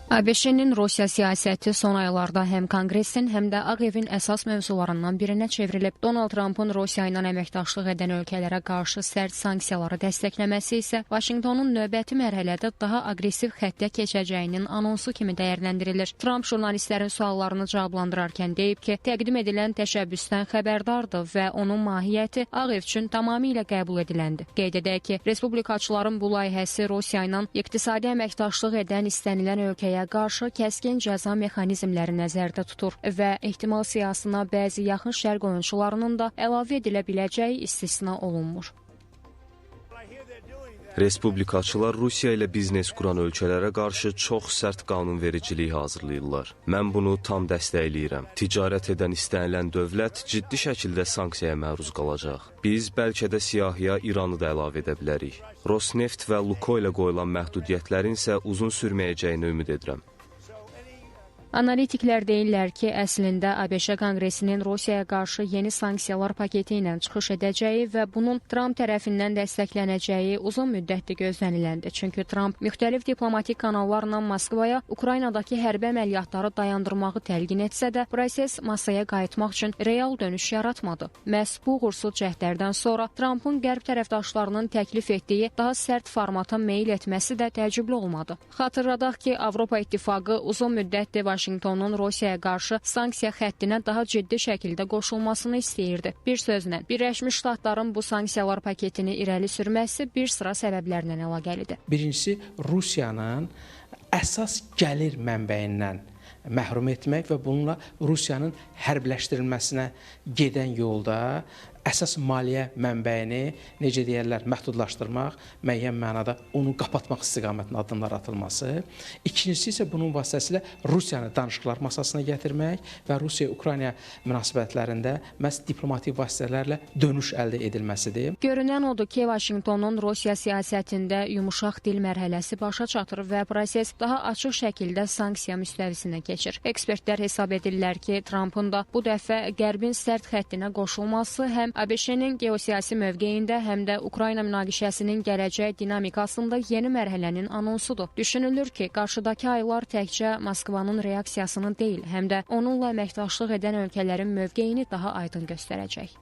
ABŞ-nin Rusiya siyasəti son aylarda həm Konqresin, həm də Ağ Evin əsas mövzularından birinə çevrilib. Donald Trumpın Rusiya ilə əməkdaşlıq edən ölkələrə qarşı sərt sanksiyaları dəstəkləməsi isə Vaşinqtonun növbəti mərhələdə daha aqressiv xəttə keçəcəyinin anonsu kimi dəyərləndirilir. Trump jurnalistlərin suallarını cavablandırarkən deyib ki, təqdim edilən təşəbbüsdən xəbərdardır və onun mahiyyəti Ağ Ev üçün tamamilə qəbul ediləndi. Qeyd edək ki, respublikaçıların bu layihəsi Rusiya ilə iqtisadi əməkdaşlıq edən istənilən ölkəyə qarşı kəskin cəza mexanizmləri nəzərdə tutur və ehtimal siyahısına bəzi yaxın şərq oyunçularının da əlavə edilə biləcəyi istisna olunmur. Respublikaçılar Rusiya ilə biznes quran ölkələrə qarşı çox sərt qanunvericilik hazırlayırlar. Mən bunu tam dəstəkləyirəm. Ticarət edən istənilən dövlət ciddi şəkildə sanksiyaya məruz qalacaq. Biz bəlkə də siyahıya İranı da əlavə edə bilərik. Rosneft və Lukoylə qoyulan məhdudiyyətlərin isə uzun sürməyəcəyini ümid edirəm. Analitiklər deyirlər ki, əslində ABŞ Konqresinin Rusiyaya qarşı yeni sanksiyalar paketi ilə çıxış edəcəyi və bunun Trump tərəfindən dəstəklənəcəyi uzun müddətdir gözləniləndi. Çünki Trump müxtəlif diplomatik kanallarla Moskvaya Ukraynadakı hərbi əməliyyatları dayandırmağı təlqin etsə də, proses masaya qayıtmaq üçün real dönüş yaratmadı. Məhz bu uğursuz cəhdlərdən sonra Trumpın qərb tərəfdaşlarının təklif etdiyi daha sərt formata meyil etməsi də təəccüblü olmadı. Xatırladaq ki, Avropa İttifaqı uzun müddətdir Vaşinqtonun Rusiyaya qarşı sanksiya xəttinə daha ciddi şəkildə qoşulmasını istəyirdi. Bir sözlə, Birləşmiş Ştatların bu sanksiyalar paketini irəli sürməsi bir sıra səbəblərlə əlaqəlidir. Birincisi, Rusiyanın əsas gəlir mənbəyindən məhrum etmək və bununla Rusiyanın hərbiləşdirilməsinə gedən yolda əsas maliyyə mənbəyini, necə deyərlər, məhdudlaşdırmaq, müəyyən mənada onu qapatmaq istiqamətində addımlar atılması. İkincisi isə bunun vasitəsilə Rusiyanı danışıqlar masasına gətirmək və Rusiya-Ukrayna münasibətlərində məhz diplomatik vasitələrlə dönüş əldə edilməsidir. Görünən odur ki, Vaşinqtonun Rusiya siyasətində yumuşaq dil mərhələsi başa çatır və proses daha açıq şəkildə sanksiya müstəvisinə keçir. Ekspertlər hesab edirlər ki, Trumpın da bu dəfə Qərbin sərt xəttinə qoşulması həm ABŞ-nin geosiyasi mövqeyində, həm də Ukrayna münaqişəsinin gələcək dinamikasında yeni mərhələnin anonsudur. Düşünülür ki, qarşıdakı aylar təkcə Moskvanın reaksiyasını deyil, həm də onunla əməkdaşlıq edən ölkələrin mövqeyini daha aydın göstərəcək.